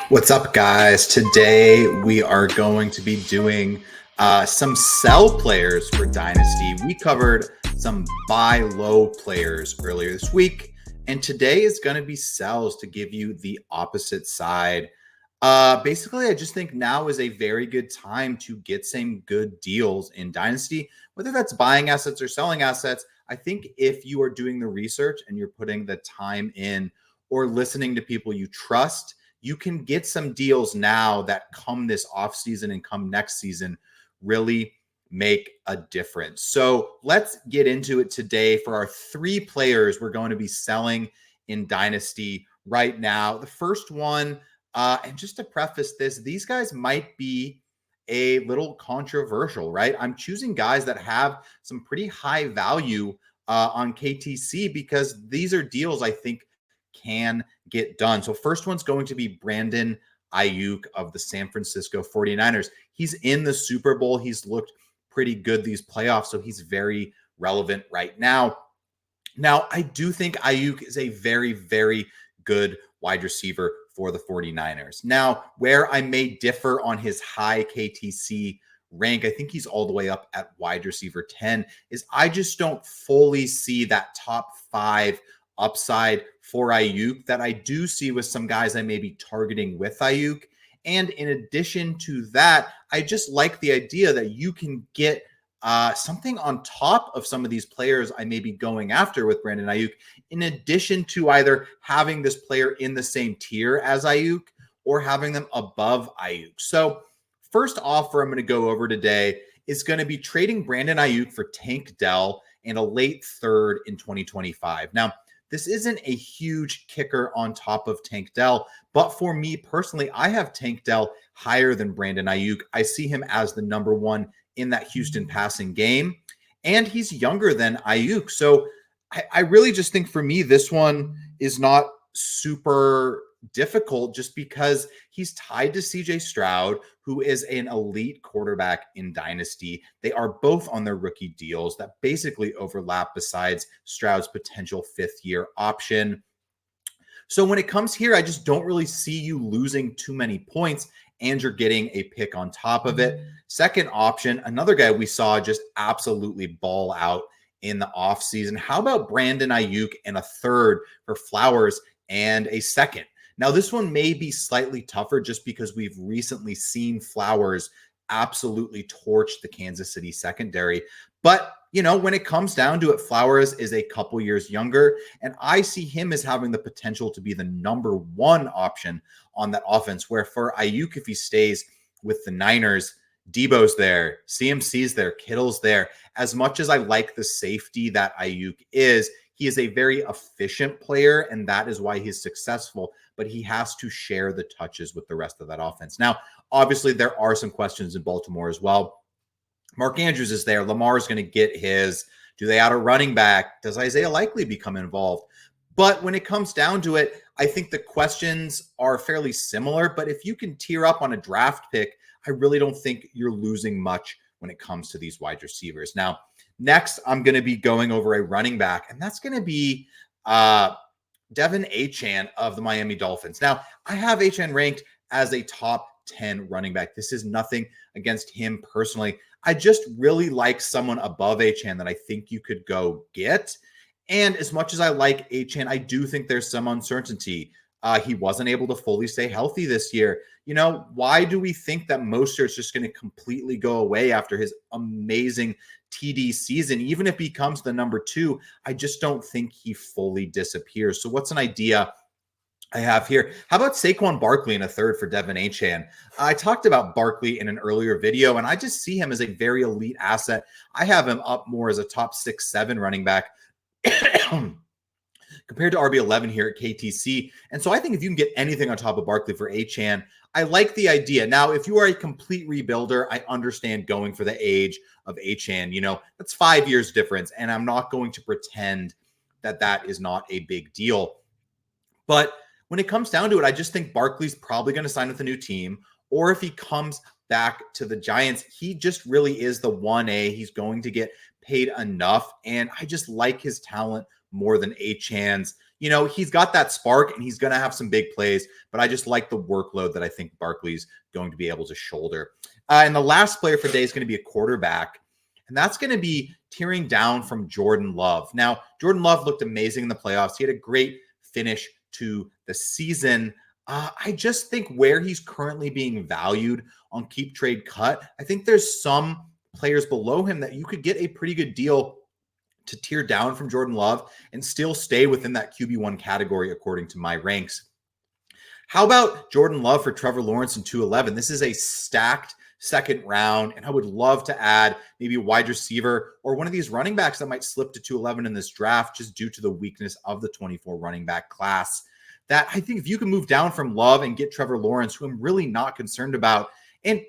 What's up, guys? Today we are going to be doing some sell players for Dynasty. We covered some buy low players earlier this week, and today is going to be sells to give you the opposite side. Basically, I just think now is a very good time to get some good deals in Dynasty, whether that's buying assets or selling assets. I think if you are doing the research and you're putting the time in or listening to people you trust, you can get some deals now that come this offseason and come next season really make a difference. So let's get into it today for our three players we're going to be selling in Dynasty right now. The first one, and just to preface this, these guys might be a little controversial, right? I'm choosing guys that have some pretty high value on KTC because these are deals I think can get done. So first one's going to be Brandon Aiyuk of the San Francisco 49ers. He's in the Super Bowl. He's looked pretty good these playoffs, so he's very relevant right now. Now, I do think Aiyuk is a very, very good wide receiver for the 49ers. Now, where I may differ on his high KTC rank, I think he's all the way up at wide receiver 10, is I just don't fully see that top 5 upside for Aiyuk that I do see with some guys I may be targeting with Aiyuk. And in addition to that, I just like the idea that you can get something on top of some of these players I may be going after with Brandon Aiyuk, in addition to either having this player in the same tier as Aiyuk or having them above Aiyuk. So first offer I'm going to go over today is going to be trading Brandon Aiyuk for Tank Dell and a late third in 2025. Now, this isn't a huge kicker on top of Tank Dell, but for me personally, I have Tank Dell higher than Brandon Aiyuk. I see him as the number one in that Houston passing game, and he's younger than Aiyuk. So I really just think for me, this one is not super difficult just because he's tied to CJ Stroud, who is an elite quarterback in Dynasty. They are both on their rookie deals that basically overlap besides Stroud's potential fifth-year option. So when it comes here, I just don't really see you losing too many points, and you're getting a pick on top of it. Second option, another guy we saw just absolutely ball out in the offseason. How about Brandon Aiyuk and a third for Flowers and a second? Now, this one may be slightly tougher just because we've recently seen Flowers absolutely torch the Kansas City secondary. But, you know, when it comes down to it, Flowers is a couple years younger, and I see him as having the potential to be the number one option on that offense, where for Aiyuk, if he stays with the Niners, Debo's there, CMC's there, Kittle's there. As much as I like the safety that Aiyuk is, he is a very efficient player, and that is why he's successful, but he has to share the touches with the rest of that offense. Now, obviously, there are some questions in Baltimore as well. Mark Andrews is there. Lamar is going to get his. Do they add a running back? Does Isaiah Likely become involved? But when it comes down to it, I think the questions are fairly similar. But if you can tier up on a draft pick, I really don't think you're losing much when it comes to these wide receivers. Now, next, I'm going to be going over a running back, and that's going to be Devin Achane of the Miami Dolphins. Now, I have Achane ranked as a top 10 running back. This is nothing against him personally. I just really like someone above Achane that I think you could go get. And as much as I like Achane, I do think there's some uncertainty. He wasn't able to fully stay healthy this year. You know, why do we think that Mostert's just going to completely go away after his amazing TD season? Even if he becomes the number 2, I just don't think he fully disappears. So what's an idea I have here? How about Saquon Barkley in a third for Devin Achane? I talked about Barkley in an earlier video, and I just see him as a very elite asset. I have him up more as a top 6-7 running back compared to RB11 here at KTC. And so I think if you can get anything on top of Barkley for Achane, I like the idea. Now, if you are a complete rebuilder, I understand going for the age of Achane. You know, that's 5 years difference, and I'm not going to pretend that that is not a big deal. But when it comes down to it, I just think Barkley's probably going to sign with a new team, or if he comes back to the Giants, he just really is the 1A. He's going to get paid enough, and I just like his talent more than Achane's. he's got that spark and he's going to have some big plays, but I just like the workload that I think Barkley's going to be able to shoulder. And the last player for the day is going to be a quarterback, and that's going to be tearing down from Jordan Love. Now, Jordan Love looked amazing in the playoffs. He had a great finish to the season. I just think where he's currently being valued on Keep Trade Cut, I think there's some players below him that you could get a pretty good deal to tear down from Jordan Love and still stay within that QB1 category according to my ranks. How about Jordan Love for Trevor Lawrence in 211? This is a stacked second round, and I would love to add maybe a wide receiver or one of these running backs that might slip to 211 in this draft just due to the weakness of the 24 running back class. That I think if you can move down from Love and get Trevor Lawrence, who I'm really not concerned about, and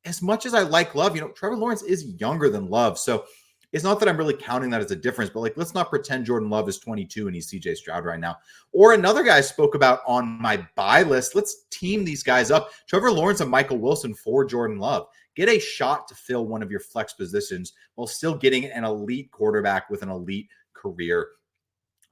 as much as I like Love, Trevor Lawrence is younger than Love, so it's not that I'm really counting that as a difference, but let's not pretend Jordan Love is 22 and he's CJ Stroud right now. Or another guy I spoke about on my buy list. Let's team these guys up. Trevor Lawrence and Michael Wilson for Jordan Love. Get a shot to fill one of your flex positions while still getting an elite quarterback with an elite career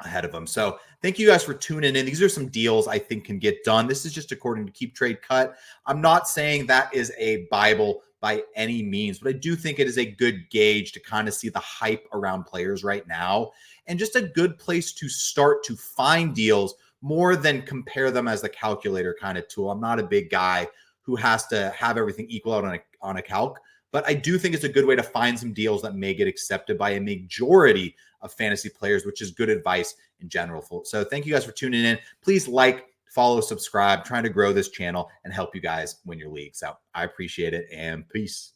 ahead of them. So thank you guys for tuning in. These are some deals I think can get done. This is just according to Keep Trade Cut. I'm not saying that is a Bible by any means, but I do think it is a good gauge to kind of see the hype around players right now and just a good place to start to find deals more than compare them as the calculator kind of tool. I'm not a big guy who has to have everything equal out on a calc, but I do think it's a good way to find some deals that may get accepted by a majority of fantasy players, which is good advice in general. So thank you guys for tuning in. Please like, follow, subscribe, trying to grow this channel and help you guys win your leagues out. I appreciate it, and peace.